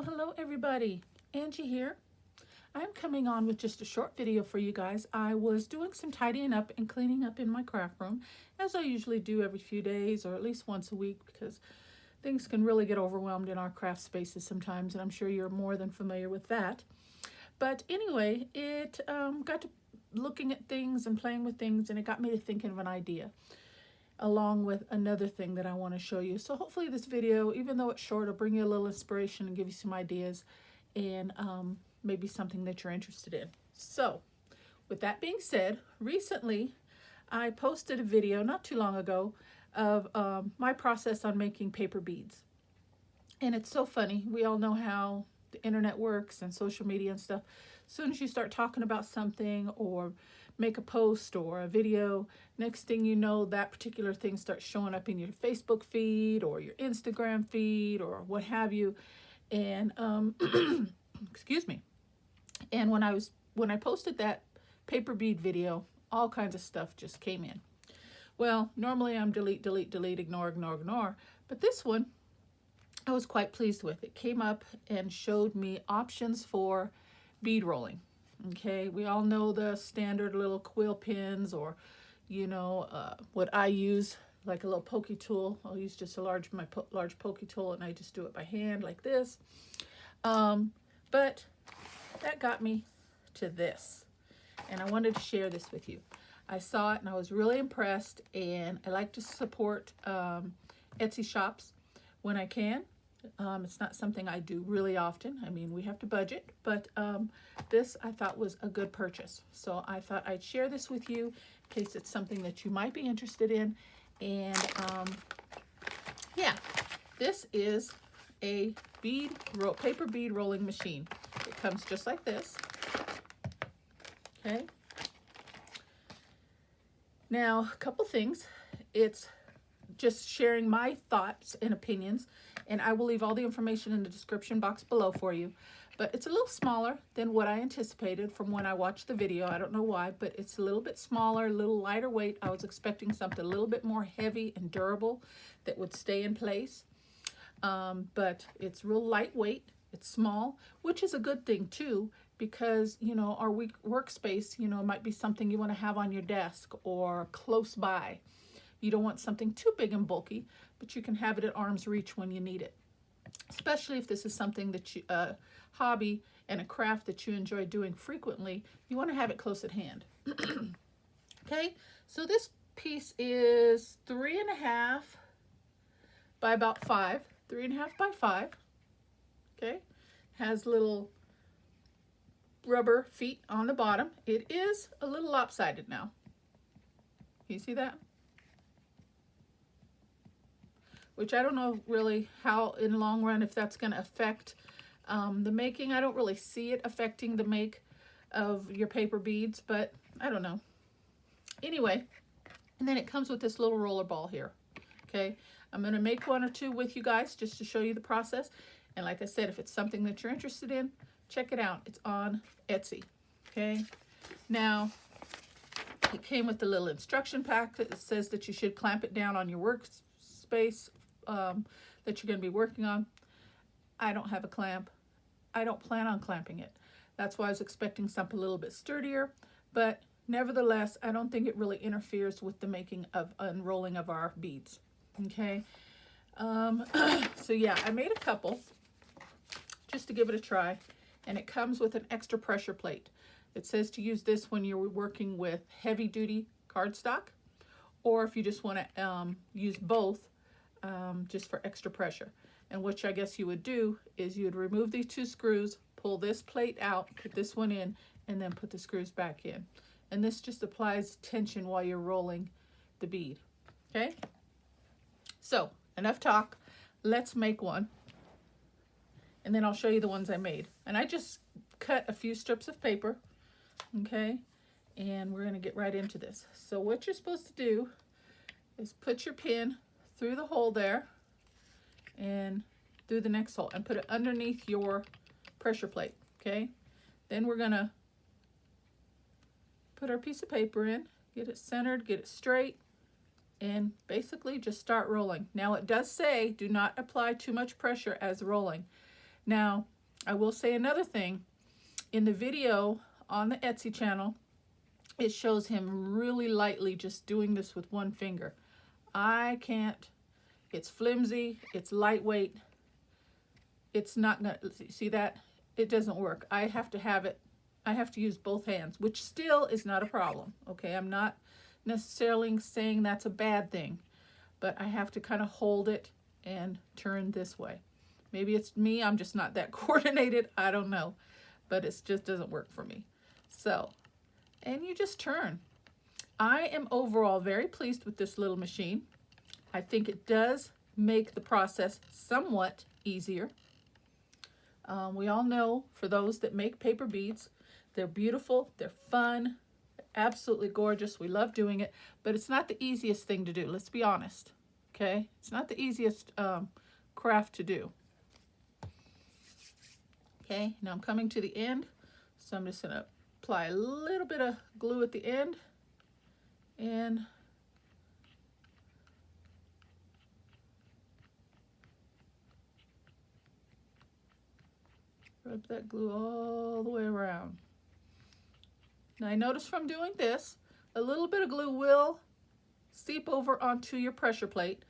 Well, hello everybody. Angie here. I'm coming on with just a short video for you guys. I was doing some tidying up and cleaning up in my craft room, as I usually do every few days or at least once a week, because things can really get overwhelmed in our craft spaces sometimes, and I'm sure you're more than familiar with that. But anyway, it got to looking at things and playing with things, and it got me to thinking of an idea along with another thing that I want to show you. So hopefully this video, even though it's short, will bring you a little inspiration and give you some ideas and maybe something that you're interested in. So with that being said, recently I posted a video not too long ago of my process on making paper beads. And it's so funny. We all know how the internet works and social media and stuff. As soon as you start talking about something or make a post or a video, next thing you know, that particular thing starts showing up in your Facebook feed or your Instagram feed or what have you. And excuse me. And when I posted that paper bead video, all kinds of stuff just came in. Well, normally I'm delete, ignore, but this one I was quite pleased with. It came up and showed me options for bead rolling. Okay, we all know the standard little quill pins, or what I use, like a little pokey tool. I'll use just large pokey tool, and I just do it by hand like this. But that got me to this, and I wanted to share this with you. I saw it and I was really impressed, and I like to support Etsy shops when I can. It's not something I do really often. I mean, we have to budget, but this I thought was a good purchase. So I thought I'd share this with you in case it's something that you might be interested in. And yeah, this is a paper bead rolling machine. It comes just like this. Okay. Now, a couple things. It's just sharing my thoughts and opinions, and I will leave all the information in the description box below for you. But it's a little smaller than what I anticipated from when I watched the video. I don't know why, but it's a little bit smaller, a little lighter weight. I was expecting something a little bit more heavy and durable that would stay in place. But it's real lightweight. It's small, which is a good thing too, because our workspace might be something you want to have on your desk or close by. You don't want something too big and bulky, but you can have it at arm's reach when you need it, especially if this is something that you hobby and a craft that you enjoy doing frequently. You want to have it close at hand. Okay, so this piece is 3.5 by about 5, 3.5 by 5. Okay, has little rubber feet on the bottom. It is a little lopsided now. Can you see that? Which I don't know really how in the long run if that's going to affect the making. I don't really see it affecting the make of your paper beads, but I don't know. Anyway, and then it comes with this little roller ball here. Okay, I'm going to make one or two with you guys just to show you the process. And like I said, if it's something that you're interested in, check it out. It's on Etsy. Okay, now it came with the little instruction pack that says that you should clamp it down on your workspace that you're going to be working on. I don't have a clamp. I don't plan on clamping it. That's why I was expecting something a little bit sturdier, but nevertheless, I don't think it really interferes with the making of unrolling of our beads. Okay, so yeah, I made a couple just to give it a try, and it comes with an extra pressure plate. It says to use this when you're working with heavy duty cardstock, or if you just want to use both just for extra pressure. And what I guess you would do is you would remove these two screws, pull this plate out, put this one in, and then put the screws back in. And this just applies tension while you're rolling the bead. Okay? So, enough talk. Let's make one. And then I'll show you the ones I made. And I just cut a few strips of paper. Okay? And we're going to get right into this. So what you're supposed to do is put your pin through the hole there and through the next hole and put it underneath your pressure plate. Okay, then we're gonna put our piece of paper in, get it centered, get it straight, and basically just start rolling. Now it does say do not apply too much pressure as rolling. Now I will say another thing. In the video on the Etsy channel, it shows him really lightly just doing this with one finger. I can't. It's flimsy, it's lightweight. It's not gonna, see that? It doesn't work. I have to have it, I have to use both hands, which still is not a problem. Okay, I'm not necessarily saying that's a bad thing, but I have to kind of hold it and turn this way. Maybe it's me, I'm just not that coordinated, I don't know, but it just doesn't work for me. So, and you just turn. I am overall very pleased with this little machine. I think it does make the process somewhat easier. We all know, for those that make paper beads, they're beautiful, they're fun, absolutely gorgeous. We love doing it, but it's not the easiest thing to do. Let's be honest, okay? It's not the easiest craft to do. Okay, now I'm coming to the end, so I'm just gonna apply a little bit of glue at the end and rub that glue all the way around. Now I notice from doing this, a little bit of glue will seep over onto your pressure plate,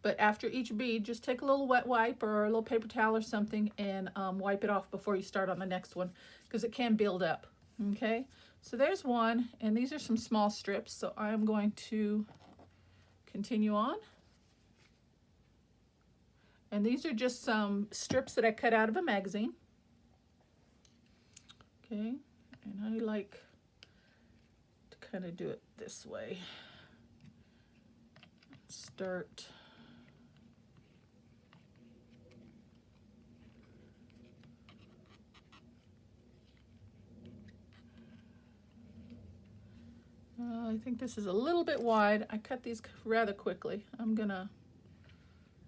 but after each bead, just take a little wet wipe or a little paper towel or something and wipe it off before you start on the next one, because it can build up. Okay, so there's one, and these are some small strips, so I'm going to continue on. And these are just some strips that I cut out of a magazine. Okay, and I like to kind of do it this way. Start. I think this is a little bit wide. I cut these rather quickly. I'm gonna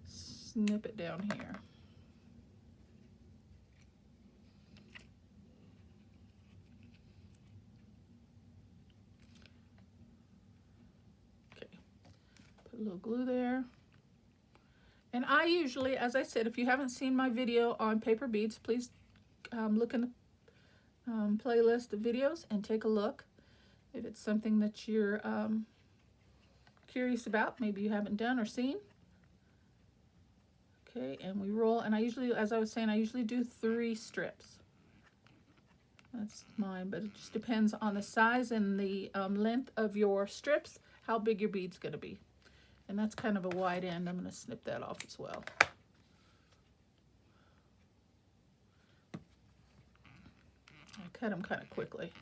snip it down here. Okay, put a little glue there. And I usually, as I said, if you haven't seen my video on paper beads, please look in the playlist of videos and take a look. If it's something that you're curious about, maybe you haven't done or seen. Okay, and we roll, and I usually, as I was saying, I usually do 3 strips. That's mine, but it just depends on the size and the length of your strips, how big your bead's gonna be. And that's kind of a wide end. I'm gonna snip that off as well. I cut them kind of quickly.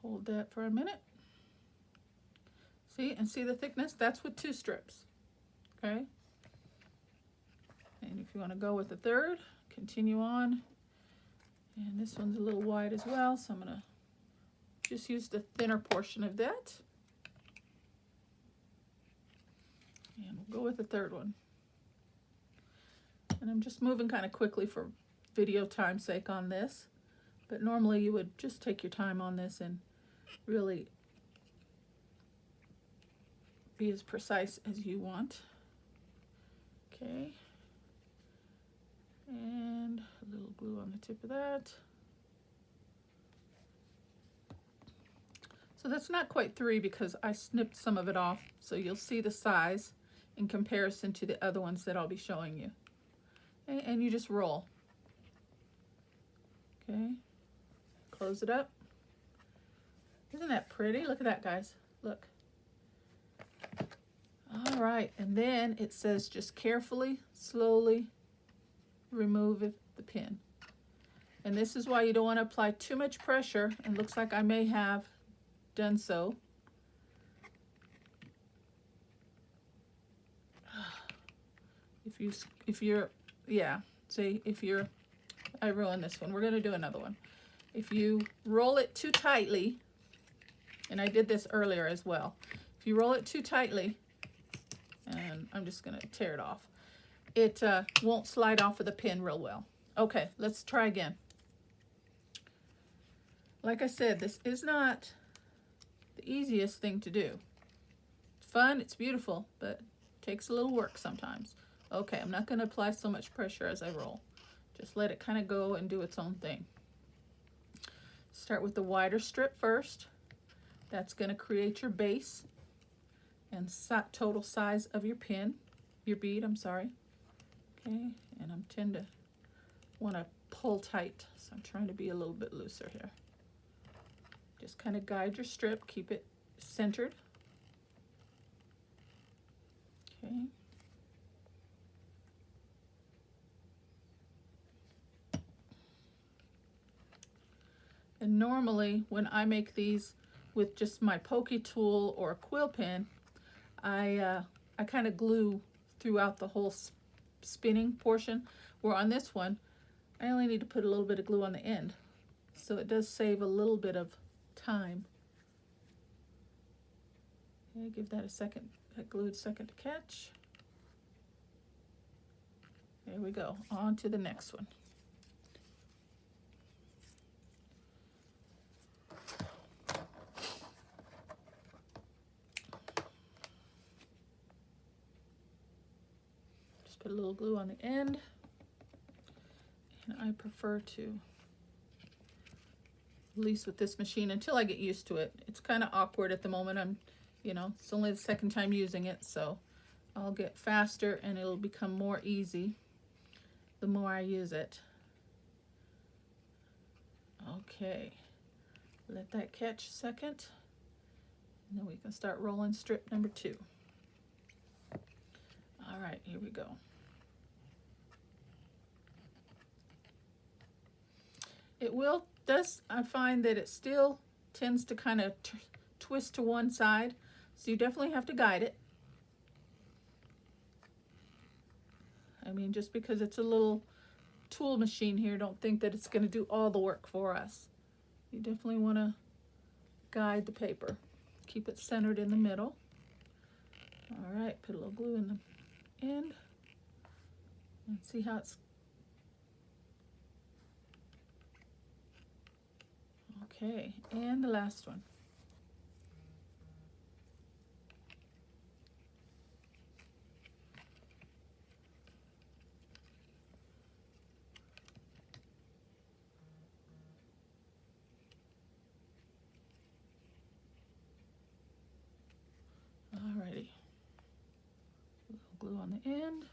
Hold that for a minute. See, and see the thickness? That's with 2 strips, okay? And if you want to go with the 3rd, continue on. And this one's a little wide as well, so I'm gonna just use the thinner portion of that. And we'll go with the 3rd one. And I'm just moving kind of quickly for video time's sake on this, but normally you would just take your time on this and really be as precise as you want. Okay, and a little glue on the tip of that. So that's not quite 3 because I snipped some of it off, so you'll see the size in comparison to the other ones that I'll be showing you. Okay, and you just roll. Okay, close it up. Isn't that pretty? Look at that, guys. Look. All right, and then it says just carefully, slowly remove the pin. And this is why you don't want to apply too much pressure. It looks like I may have done so. If you're, yeah, see, I ruined this one. We're going to do another one. If you roll it too tightly, and I did this earlier as well. If you roll it too tightly, and I'm just gonna tear it off, it won't slide off of the pin real well. Okay, let's try again. Like I said, this is not the easiest thing to do. It's fun, it's beautiful, but it takes a little work sometimes. Okay, I'm not going to apply so much pressure as I roll. Just let it kind of go and do its own thing. Start with the wider strip first. That's going to create your base and total size of your pin, your bead, I'm sorry. Okay, and I tend to want to pull tight, so I'm trying to be a little bit looser here. Just kind of guide your strip, keep it centered. Okay. And normally when I make these with just my pokey tool or a quill pen, I kind of glue throughout the whole spinning portion, where on this one I only need to put a little bit of glue on the end, so it does save a little bit of time. Okay, give that a second, that glued second to catch. There we go, on to the next one. Just put a little glue on the end, and I prefer to, at least with this machine, until I get used to it. It's kind of awkward at the moment. It's only the second time using it, so I'll get faster and it'll become more easy the more I use it. Okay, let that catch a second, and then we can start rolling strip number 2. All right, here we go. I find that it still tends to kind of twist to one side, so you definitely have to guide it. I mean, just because it's a little tool machine here, don't think that it's going to do all the work for us. You definitely want to guide the paper. Keep it centered in the middle. All right, put a little glue in the end. Let's see how it's. Okay, and the last one. Alrighty, a little glue on the end.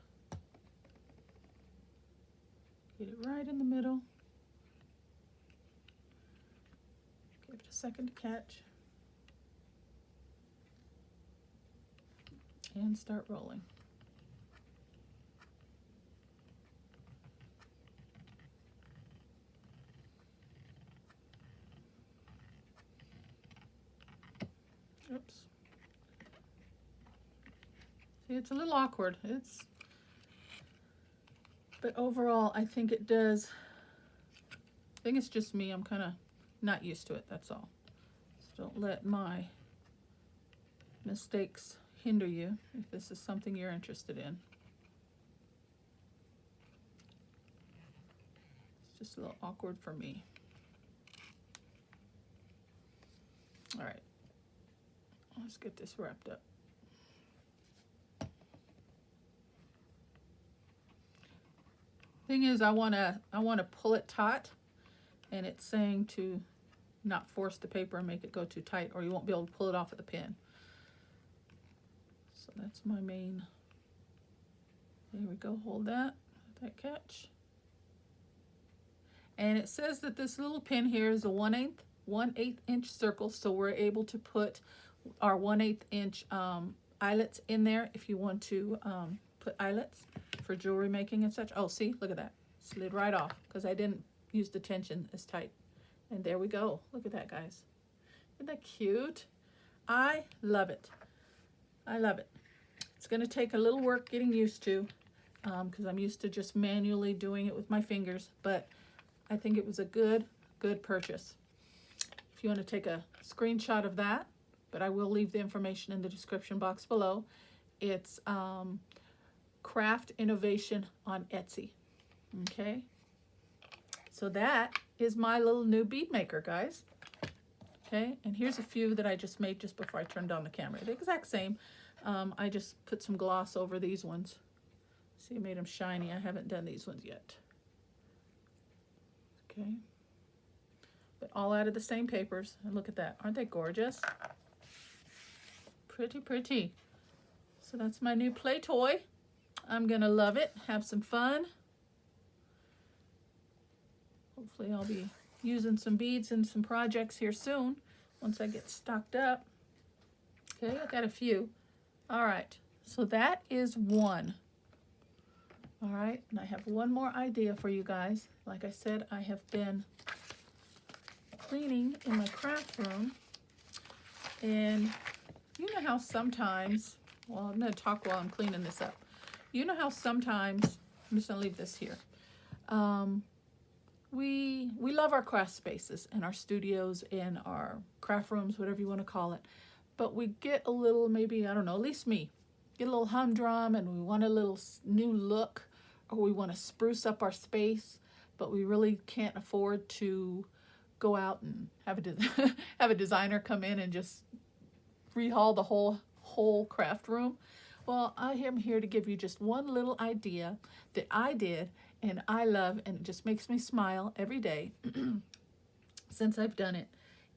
Get it right in the middle. Give it a second to catch. And start rolling. Oops. See, it's a little awkward. But overall, I think it does. I think it's just me. I'm kind of not used to it, that's all. So don't let my mistakes hinder you if this is something you're interested in. It's just a little awkward for me. All right, let's get this wrapped up. Thing is, I want to pull it taut, and it's saying to not force the paper and make it go too tight, or you won't be able to pull it off with the pin. So that's my main. There we go, hold that, let that catch. And it says that this little pin here is a 1/8 inch circle, so we're able to put our 1/8 inch eyelets in there if you want to put eyelets for jewelry making and such. Oh, see, look at that, slid right off because I didn't use the tension as tight. And there we go, look at that, guys. Isn't that cute? I love it. I love it. It's going to take a little work getting used to because I'm used to just manually doing it with my fingers, but I think it was a good purchase. If you want to take a screenshot of that, but I will leave the information in the description box below. It's Craft Innovation on Etsy. Okay, so that is my little new bead maker, guys. Okay, and here's a few that I just made just before I turned on the camera. The exact same. I just put some gloss over these ones See, I made them shiny. I haven't done these ones yet. Okay. But all out of the same papers. And look at that. Aren't they gorgeous? Pretty, pretty. So that's my new play toy. I'm gonna love it. Have some fun. Hopefully I'll be using some beads in some projects here soon once I get stocked up. Okay, I got a few. All right, so that is one. All right, and I have one more idea for you guys. Like I said, I have been cleaning in my craft room, and you know how sometimes, well, I'm going to talk while I'm cleaning this up. You know how sometimes, I'm just going to leave this here. We love our craft spaces and our studios and our craft rooms, whatever you want to call it. But we get a little, maybe, I don't know, at least me, get a little humdrum and we want a little new look, or we want to spruce up our space, but we really can't afford to go out and have have a designer come in and just rehaul the whole craft room. Well, I am here to give you just one little idea that I did and I love, and it just makes me smile every day since I've done it,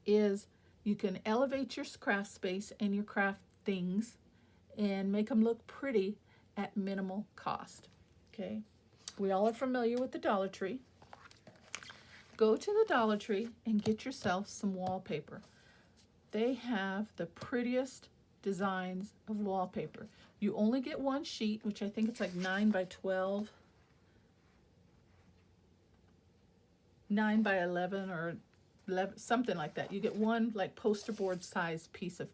is you can elevate your craft space and your craft things and make them look pretty at minimal cost. Okay, we all are familiar with the Dollar Tree. Go to the Dollar Tree and get yourself some wallpaper. They have the prettiest designs of wallpaper. You only get one sheet, which I think it's like 9 by 12, 9 by 11 or 11, something like that. You get one like poster board size piece of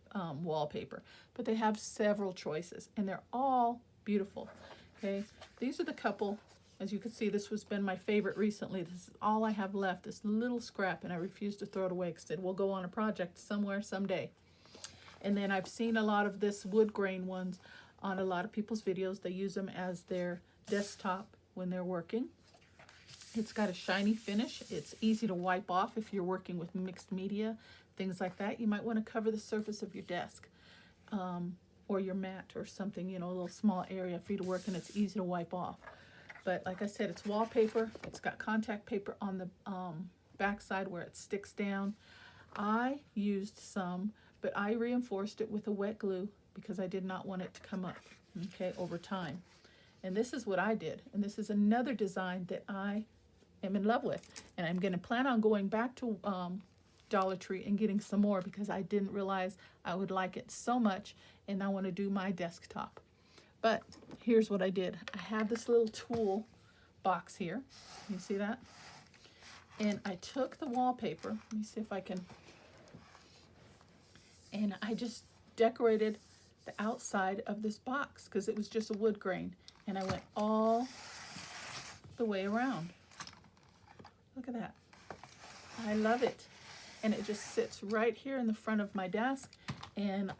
wallpaper, but they have several choices and they're all beautiful. Okay, these are the couple. As you can see, this has been my favorite recently. This is all I have left, this little scrap, and I refuse to throw it away because it will go on a project somewhere someday. And then I've seen a lot of this wood grain ones on a lot of people's videos. They use them as their desktop when they're working. It's got a shiny finish. It's easy to wipe off if you're working with mixed media, things like that. You might want to cover the surface of your desk or your mat or something, you know, a little small area for you to work, and it's easy to wipe off. But like I said, it's wallpaper. It's got contact paper on the back side where it sticks down. I used some, but I reinforced it with a wet glue because I did not want it to come up, okay, over time. And this is what I did. And this is another design that I am in love with. And I'm going to plan on going back to Dollar Tree and getting some more because I didn't realize I would like it so much, and I want to do my desktop. But here's what I did. I have this little tool box here. You see that? And I took the wallpaper. Let me see if I can. And I just decorated the outside of this box because it was just a wood grain. And I went all the way around. Look at that. I love it. And it just sits right here in the front of my desk. And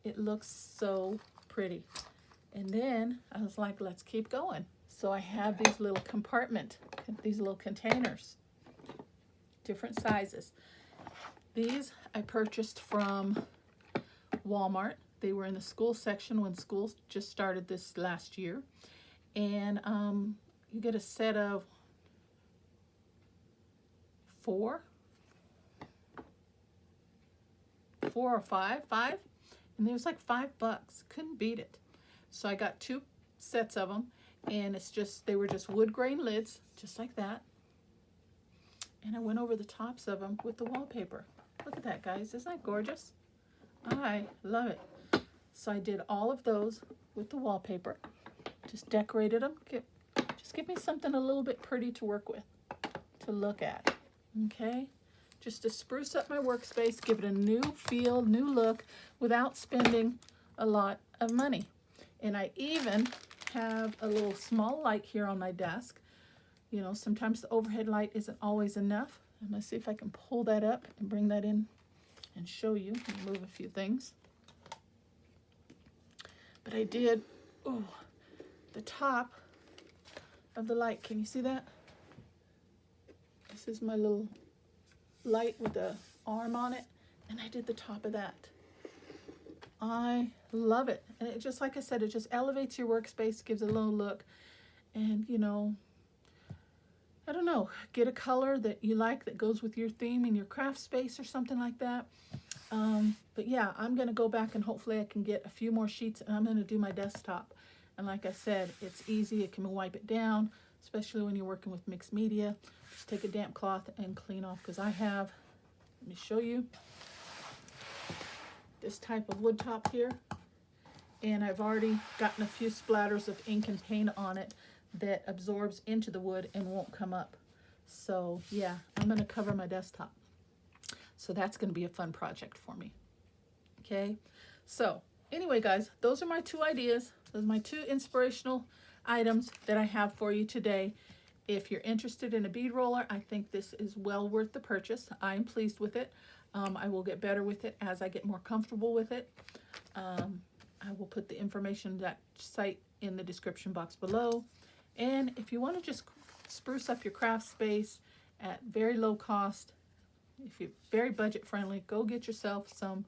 it looks so pretty. And then I was like, let's keep going. So I have these little these little containers, different sizes. These I purchased from Walmart. They were in the school section when school just started this last year. And you get a set of 4 or 5, and it was like $5. Couldn't beat it. So I got 2 sets of them, and they were just wood grain lids, just like that. And I went over the tops of them with the wallpaper. Look at that, guys. Isn't that gorgeous? I love it. So I did all of those with the wallpaper. Just decorated them. Just give me something a little bit pretty to work with, to look at. Okay? Just to spruce up my workspace, give it a new feel, new look, without spending a lot of money. And I even have a little small light here on my desk. You know, sometimes the overhead light isn't always enough. I'm going to see if I can pull that up and bring that in and show you. Move a few things. But I did, the top of the light. Can you see that? This is my little light with the arm on it. And I did the top of that. I love it. And it just, like I said, it just elevates your workspace, gives a little look. And, you know, I don't know, get a color that you like that goes with your theme in your craft space or something like that. But yeah, I'm going to go back and hopefully I can get a few more sheets, and I'm going to do my desktop. And like I said, it's easy. It can wipe it down, especially when you're working with mixed media. Just take a damp cloth and clean off, because I have, let me show you, this type of wood top here. And I've already gotten a few splatters of ink and paint on it that absorbs into the wood and won't come up. So yeah, I'm going to cover my desktop. So that's going to be a fun project for me. Okay, so anyway, guys, those are my two ideas. Those are my two inspirational items that I have for you today. If you're interested in a bead roller, I think this is well worth the purchase. I'm pleased with it. I will get better with it as I get more comfortable with it. I will put the information of that site in the description box below. And if you want to just spruce up your craft space at very low cost, if you're very budget friendly, go get yourself some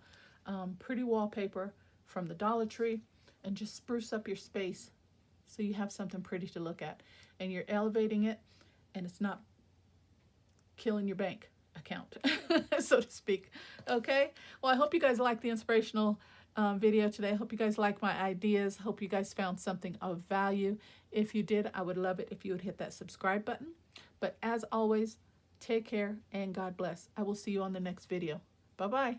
pretty wallpaper from the Dollar Tree and just spruce up your space so you have something pretty to look at. And you're elevating it, and it's not killing your bank account, so to speak. Okay? Well, I hope you guys like the inspirational video today. I hope you guys like my ideas. Hope you guys found something of value. If you did, I would love it if you would hit that subscribe button. But as always, take care and God bless. I will see you on the next video. Bye-bye.